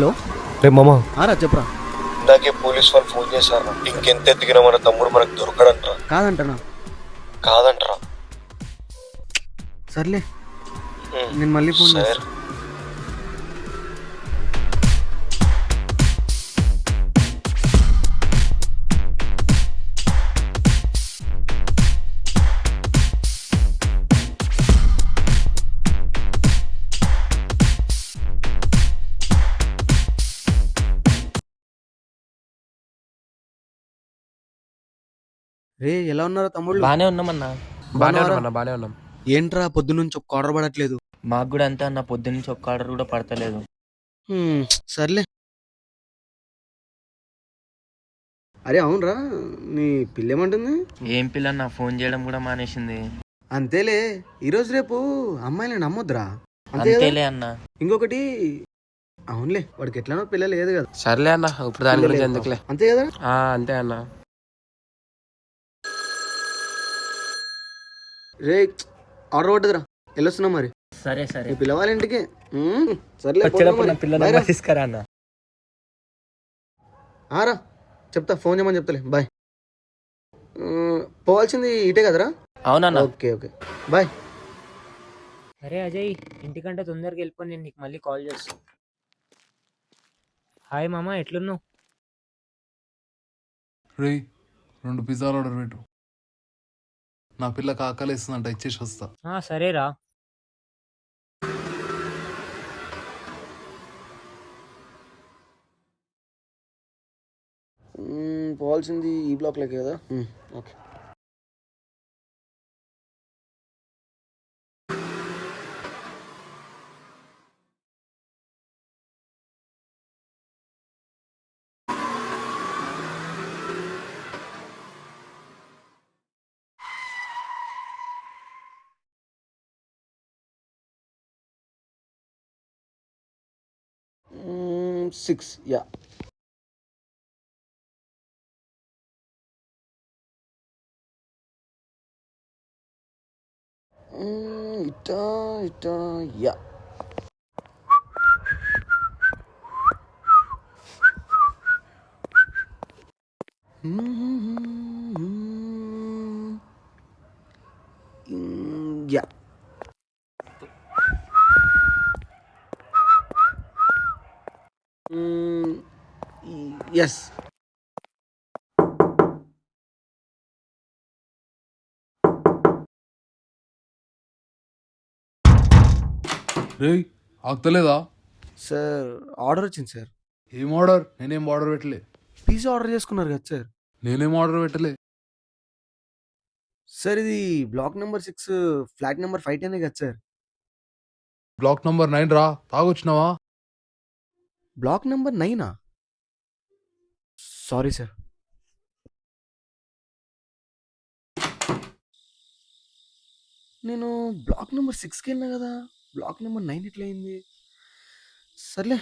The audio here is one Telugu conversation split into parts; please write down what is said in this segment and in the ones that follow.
హలో రే మామ, ఆరా చెప్పరా. ఇందాకే పోలీస్ వాళ్ళు ఫోన్ చేశారు. ఇంకెంత ఎత్తికినా మన తమ్ముడు మనకు దొరకడంట్రా. కాదంటనా? కాదంట్రా. సర్లే, నేను మళ్ళీ ఫోన్ సరే. చేస్తా. రే, ఎలా ఉన్నారా తమ్ముళ్ళు? బానే ఉన్నామన్నా. బానే ఉన్నాం. ఏంట్రా పొద్దున్నుంచి ఒక్క ఆర్డర్ పడట్లేదు? మాకు కూడా అంతే అన్న, పొద్దున్నుంచి ఒక్క ఆర్డర్ కూడా పడతలేదు. సర్లే. అరే అవునరా, నీ పిల్లేమంటుంది? ఏం పిల్లన్నా, ఫోన్ చేయడం కూడా మానేసింది. అంతేలే, ఈరోజు రేపు అమ్మాయిని నమ్మొద్దురా. అంతే కదా? అంతేలే అన్న. ఇంకొకటి, అవునులే, వాడికి ఎట్లానో పిల్ల లేదు కదా. సర్లే అన్న, ఇప్పుడు దాని గురించి ఎందుకులే. అంతే కదా? అంతే అన్న. రే, ఆర్డర్ పడ్డదిరా, వెళ్ళొస్తున్నా మరి. సరే సరే, నీ పిల్లవాళ్ళ ఇంటికి. సర్లే, వచ్చేటప్పుడు పోతున్నా నా మరి. పిల్ల బాయ్ రా. నెంబర్ తీసుకురా అన్న. రా, చెప్తా, ఫోన్ చేయమని చెప్తాలే. బాయ్. పోవాల్సింది ఇటే కదరా? అవునన్నా. Okay okay, bye. అరే అజయ్, ఇంటికంటే తొందరగా వెళ్ళిపోయి నేను నీకు మళ్ళీ కాల్ చేస్తాను. హాయ్ మామ, ఎట్లున్నావు? రే, 2 పిజ్జాలు ఆర్డర్ పెట్టు. నా పిల్లకి ఆకలిస్తుందంట, ఇచ్చేసి వస్తా. సరేరా. పోవాల్సింది ఈ బ్లాక్లోకి కదా. ఓకే. Six, ya. ఇటా ఇటా, యా. యా. ఎస్. రే, ఆగుతలేదా? సార్, ఆర్డర్ వచ్చింది సార్. ఏం ఆర్డర్? నేనేం ఆర్డర్ పెట్టలే. పిజ్జా ఆర్డర్ చేసుకున్నారు కదా సార్. నేనేం ఆర్డర్ పెట్టలే. సార్, ఇది బ్లాక్ నెంబర్ 6, ఫ్లాట్ నెంబర్ 510 కదా సార్. బ్లాక్ నంబర్ 9 రా, తాగొచ్చినావా? Block number 9? Sorry sir. నేను బ్లాక్ నెంబర్ 6కి వెళ్ళినా కదా, బ్లాక్ నెంబర్ 9 ఎట్లా అయింది? సర్లే.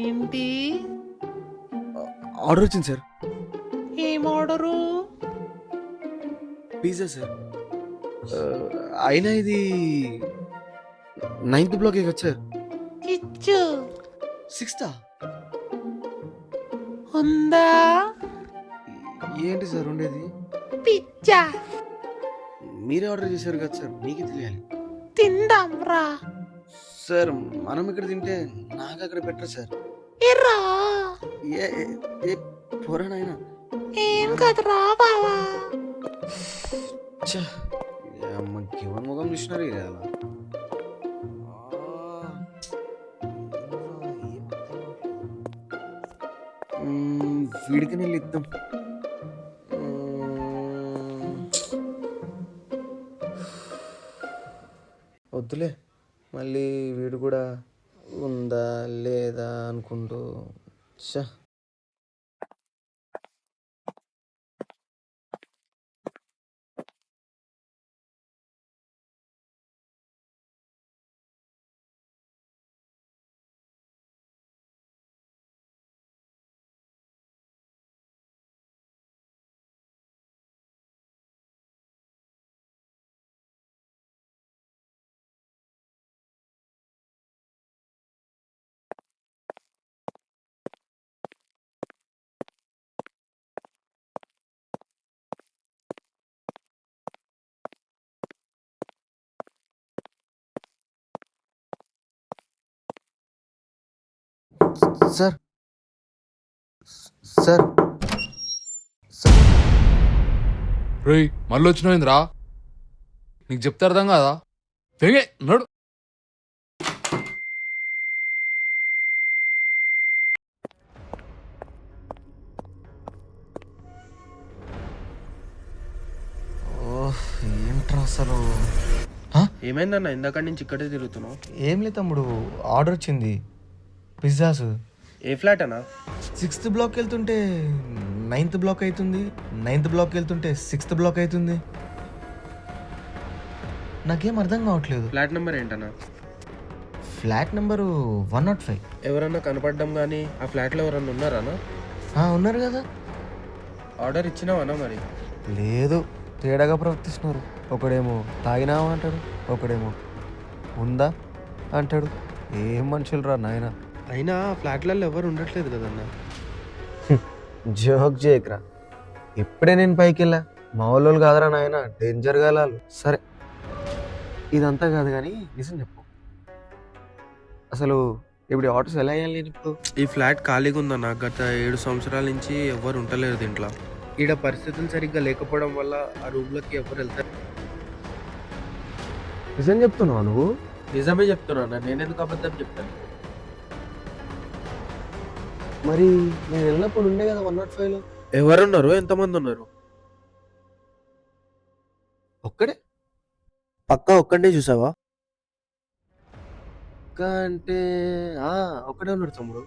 ఏంటి? ఆర్డర్ వచ్చింది సార్. ఏం ఆర్డరు? Pizza sir. అయినా ఇది 9th బ్లాకే కదా సార్. కిచ్చు 6th? ఉందా? ఏంటి సార్ ఉండేది? పిజ్జా మీరే ఆర్డర్ చేశారు కదా సార్, మీకే తెలియాలి. తిందాం రా. సార్, మనం ఇక్కడ తింటే నాకు అక్కడ పెట్టరు సార్. ఎర్రా, ఏ ఏ పోరానైనా ఏం కదరా బావా. అమ్మకి ముఖం చూసినారు ఇలా. వీడికి నీళ్ళు ఇద్దాం. వద్దులే, మళ్ళీ వీడు కూడా ఉందా లేదా అనుకుంటూ. సార్ సార్ రేయ్ మళ్ళీ వచ్చినాయిందిరా, నీకు చెప్తే అర్థం కాదా? తెగే నడు. ఏంట్రా అసలు? ఏమైందన్న ఇందాక నుంచి ఇక్కడే తిరుగుతున్నావు? ఏం లేదు తమ్ముడు, ఆర్డర్ వచ్చింది పిజ్జాస్. ఏ ఫ్లాట్ అన్నా? 6th బ్లాక్ వెళ్తుంటే 9th బ్లాక్ అవుతుంది, 9th బ్లాక్ వెళ్తుంటే 6th బ్లాక్ అవుతుంది. నాకేం అర్థం కావట్లేదు. ఫ్లాట్ నెంబర్ ఏంటన్నా? Flat number 105. ఎవరన్నా కనపడ్డం కానీ ఆ ఫ్లాట్లో ఎవరన్నా ఉన్నారానా? ఉన్నారు కదా. ఆర్డర్ ఇచ్చినావన్నా మరి? లేదు, తేడాగా ప్రవర్తిస్తున్నారు. ఒకడేమో తాగినావా అంటాడు, ఒకడేమో ఉందా అంటాడు. ఏం మనుషులు రా నాయన. అయినా ఆ ఫ్లాట్లలో ఎవరు ఉండట్లేదు కదన్నా. జోక్ చేయకరా, ఇప్పుడే నేను పైకి వెళ్ళా. మా వాళ్ళు కాదరా నాయన, డేంజర్ గాలాలు. సరే ఇదంతా కాదు కానీ నిజం చెప్పు, అసలు ఇప్పుడు ఆర్డర్స్ ఎలా వేయాలి నేను ఇప్పుడు? ఈ ఫ్లాట్ ఖాళీగా ఉందన్న. గత 7 సంవత్సరాల నుంచి ఎవరు ఉండలేరు దీంట్లో. ఈడ పరిస్థితులు సరిగ్గా లేకపోవడం వల్ల ఆ రూమ్లోకి ఎవరు వెళ్తారు. నిజం చెప్తున్నావా నువ్వు? నిజమే చెప్తున్నా, నేనెందుకు అబద్ధం చెప్తాను? మరి నేను వెళ్ళినప్పుడు ఉండే కదా 105లో. ఎవరున్నారు? ఎంతమంది ఉన్నారు? ఒక్కడే. పక్కా ఒక్కడే చూసావా? అంటే ఒక్కడే ఉన్నాడు తమ్ముడు.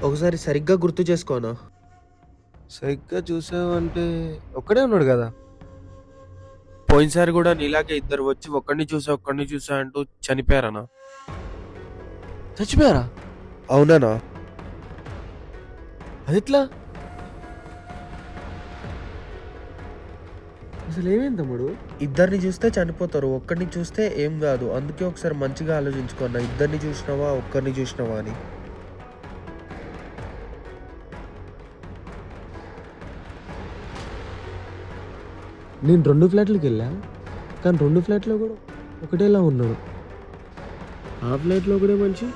ఒకసారి సరిగ్గా గుర్తు చేసుకోనా? సరిగ్గా చూసావు అంటే ఒక్కడే ఉన్నాడు కదా. పోయినసారి కూడా నీలాగే ఇద్దరు వచ్చి ఒక్కడిని చూసా అంటూ చనిపోయారనా? చచ్చిపోయారా? అవునానా? అది ఎట్లా? అసలు ఏమైంది తమ్ముడు? ఇద్దరిని చూస్తే చనిపోతారు, ఒక్కడిని చూస్తే ఏం కాదు. అందుకే ఒకసారి మంచిగా ఆలోచించుకున్నా, ఇద్దరిని చూసినావా ఒక్కరిని చూసినావా అని. నేను 2 ఫ్లాట్లకి వెళ్ళా, కానీ 2 ఫ్లాట్లో కూడా ఒకటేలా ఉన్నాడు. ఆ ఫ్లాట్లో కూడా మనిషి,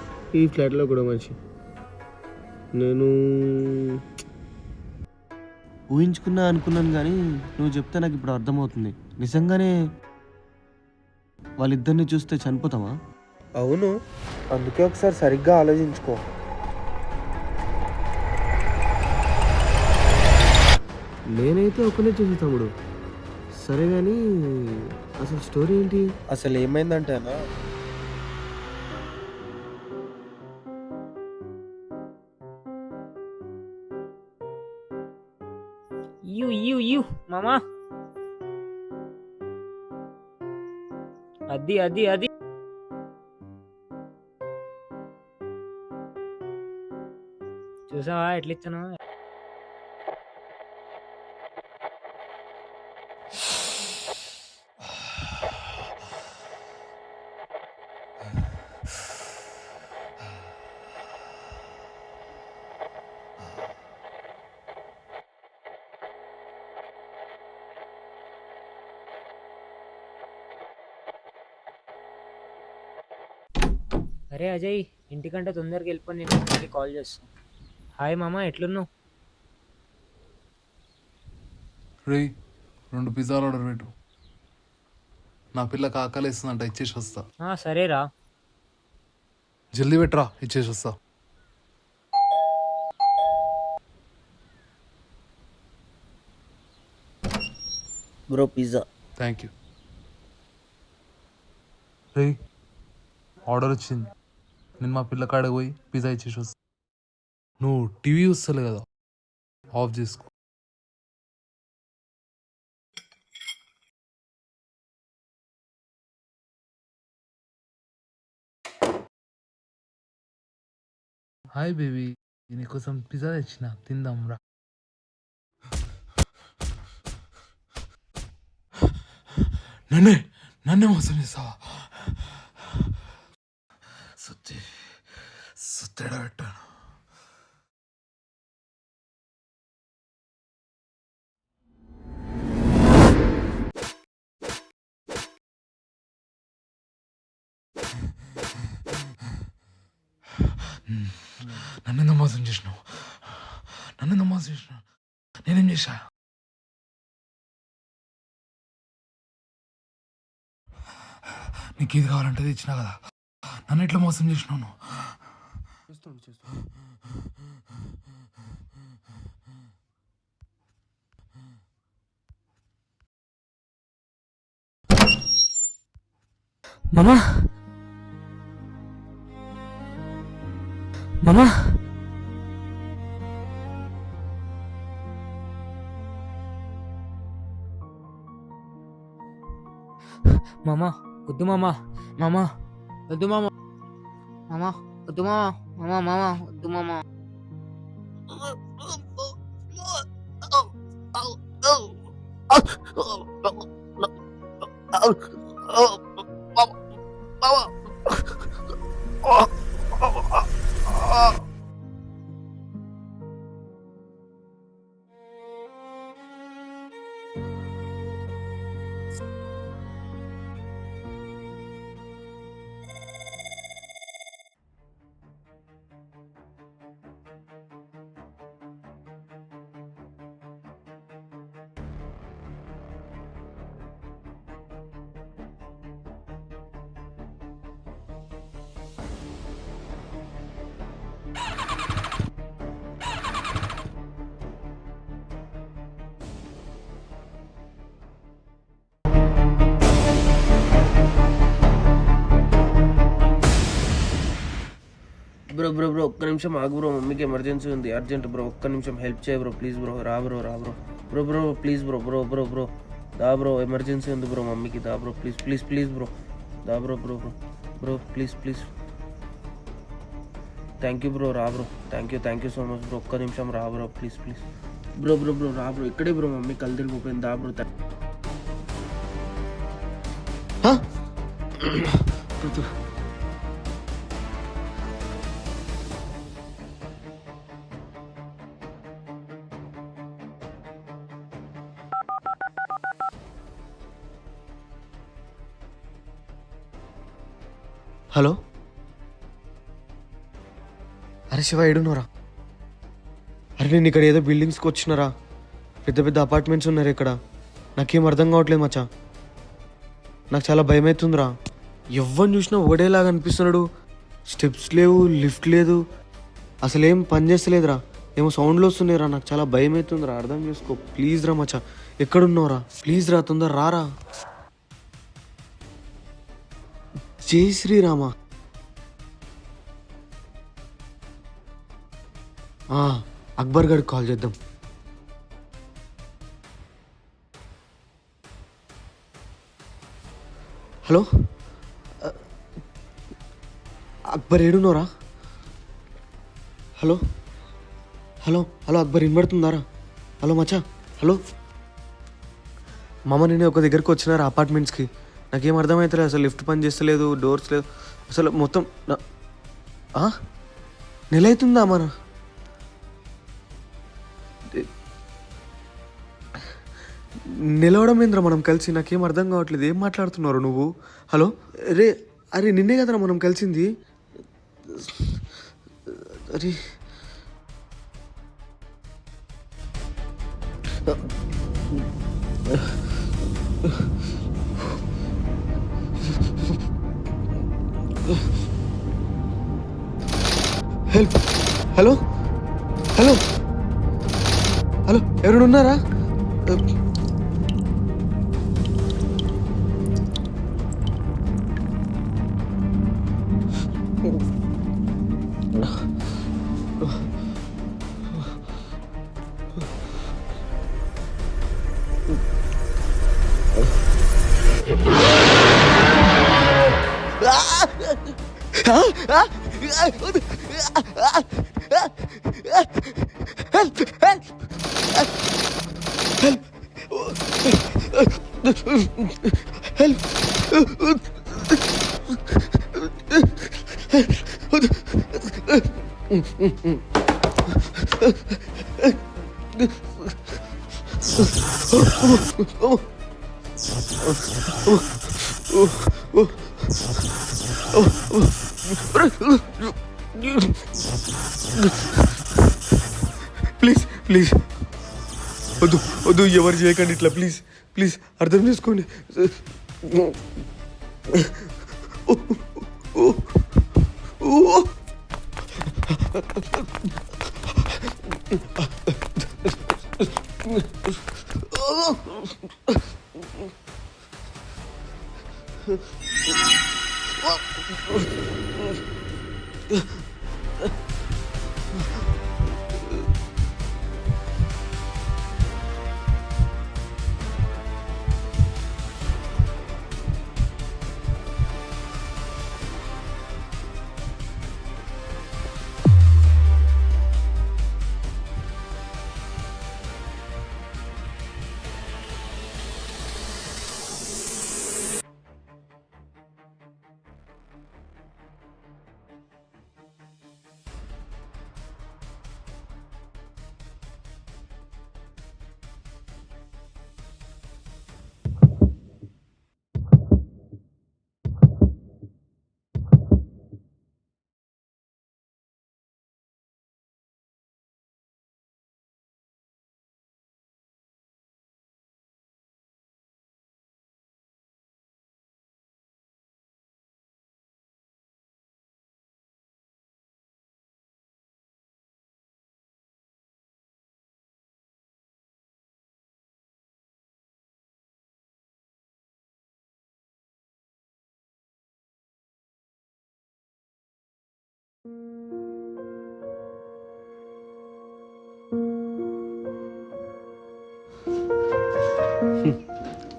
ఈ ఫ్లాట్లో కూడా మనిషి. నేను ఊహించుకున్నా అనుకున్నాను, కానీ నువ్వు చెప్తే నాకు ఇప్పుడు అర్థమవుతుంది. నిజంగానే వాళ్ళిద్దరిని చూస్తే చనిపోతామా? అవును, అందుకే ఒకసారి సరిగ్గా ఆలోచించుకో. నేనైతే ఒకనే చూసి తమ్ముడు. సరే కానీ అసలు స్టోరీ ఏంటి? అసలు ఏమైందంటే అన్న, యూ మామా, అది అది అది చూసావా ఎట్లా ఇచ్చాను? అరే అజయ్, ఇంటికంటే తొందరగా వెళ్ళిపోయి నేను మళ్ళీ కాల్ చేస్తాను. హాయ్ మామ, ఎట్లున్నావు? రేయ్ 2 పిజ్జాలు ఆర్డర్ పెట్టు. నా పిల్లకి ఆకలిస్తుందంట, ఇచ్చేసి వస్తా. సరేరా. జల్దీ పెట్టరా, ఇచ్చేసి వస్తా. Bro pizza. Thank you. రేయ్ ఆర్డర్ వచ్చింది, నేను మా పిల్ల కాడకు పోయి పిజ్జా ఇచ్చేసి వస్తా. నువ్వు టీవీ చూస్తలే కదా, ఆఫ్ చేసుకో. హాయ్ బేబీ, నీకోసం పిజ్జా తెచ్చిన, తిందాం రా. నన్నే మోసం చేస్తావా? సుత్తేడా పెట్టాను. నన్నెందుకు మోసం చేసినావు? నన్నెందుకు మోసం చేసినావు? నేనేం చేశా? నీకు ఏది కావాలంటే ఇచ్చినా కదా, నన్ను ఎట్లా మోసం చేసినావు నువ్వు? మామా మామా మామా వద్దు మామా, మామా వద్దు మామా, మామా వద్దు మామా, మామా మామా వద్దు మామా. బ్రో బ్రో బ్రో ఒక్క నిమిషం ఆగు బ్రో, మమ్మీకి ఎమర్జెన్సీ ఉంది, అర్జెంట్ బ్రో, ఒక్క నిమిషం హెల్ప్ చేయ బ్రో, ప్లీజ్ బ్రో, రా బ్రో రా bro, bro bro please bro, bro bro bro దా బ్రో, ఎమర్జెన్సీ ఉంది బ్రో మమ్మీకి, దా bro please please please bro, దా bro bro bro bro please please, thank you bro, రా bro, thank you so much bro, ఒక్క నిమిషం రా bro please please, bro bro bro రా బ్రో, ఇక్కడే బ్రో మమ్మీ కళ్ళు తిరిగిపోయింది, దా బ్రో. హలో, అరే శివ ఏడున్నారా? అరే నేను ఇక్కడ ఏదో బిల్డింగ్స్కి వచ్చినారా, పెద్ద పెద్ద అపార్ట్మెంట్స్ ఉన్నారు ఇక్కడ, నాకేం అర్థం కావట్లేదు మచ్చా, నాకు చాలా భయం అవుతుందిరా. ఎవరిని చూసినా ఒకటేలాగా అనిపిస్తున్నాడు, స్టెప్స్ లేవు, లిఫ్ట్ లేదు, అసలు ఏం పని చేస్తలేదురా, ఏమో సౌండ్లు వస్తున్నాయిరా, నాకు చాలా భయం అవుతుందిరా, అర్థం చేసుకో ప్లీజ్ రా మచ్చా, ఎక్కడున్నావురా ప్లీజ్ రా, తొందర రారా. జై శ్రీరామ. అక్బర్ గారికి కాల్ చేద్దాం. హలో అక్బర్ ఏడున్నారా? హలో హలో హలో అక్బర్ వినబడుతుందారా? హలో మచ్చా, హలో మామ, నేను ఒక దగ్గరికి వచ్చినారా అపార్ట్మెంట్స్కి, నాకేం అర్థమవుతలేదు, అసలు లిఫ్ట్ పని చేస్తలేదు, డోర్స్ లేదు, అసలు మొత్తం నెల అవుతుందా మన నిలవడం ఏంద్రా మనం కలిసి, నాకేం అర్థం కావట్లేదు, ఏం మాట్లాడుతున్నారు నువ్వు? హలో రే, అరే నిన్నే కదరా మనం కలిసింది, అరే హెల్ప్. హలో హలో హలో ఎవరైనా ఉన్నారా? ప్లీజ్ ప్లీజ్ వద్దు వద్దు, ఎవరు చేయకండి ఇట్లా, ప్లీజ్ ప్లీజ్ అర్థం చేసుకోండి.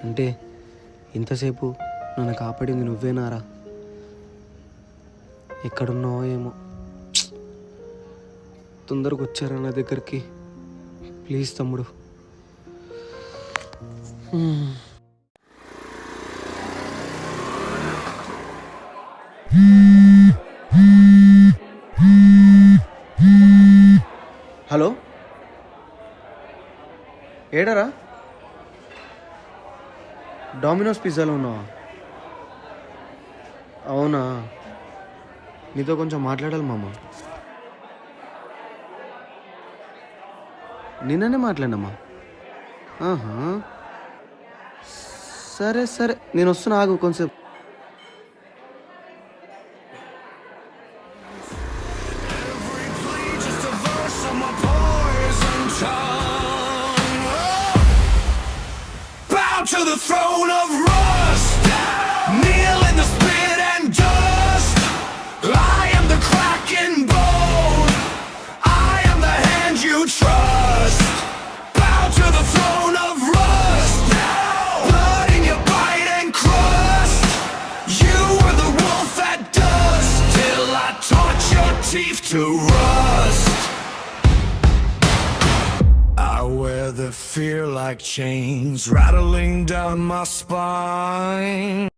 అంటే ఇంతసేపు నన్ను కాపాడింది నువ్వేనారా? ఎక్కడున్నావో ఏమో, తొందరగా వచ్చారా నా దగ్గరికి? ప్లీజ్ తమ్ముడు. హలో, ఏడరా? డామినోస్ పిజ్జాలో ఉన్నావా? అవునా, నీతో కొంచెం మాట్లాడాలి మామ. నిన్ననే మాట్లాడినమ్మా. ఆహా, సరే సరే, నేను వస్తున్నా, ఆగు కొంచెం. To the throne of rust, kneel in the spit and dust. I am the cracking bone, I am the hand you trust. Bow to the throne of rust, blood in your bite and crust. You were the wolf at dusk, till I taught your teeth to rust. I wear the fear like chains rattling down my spine.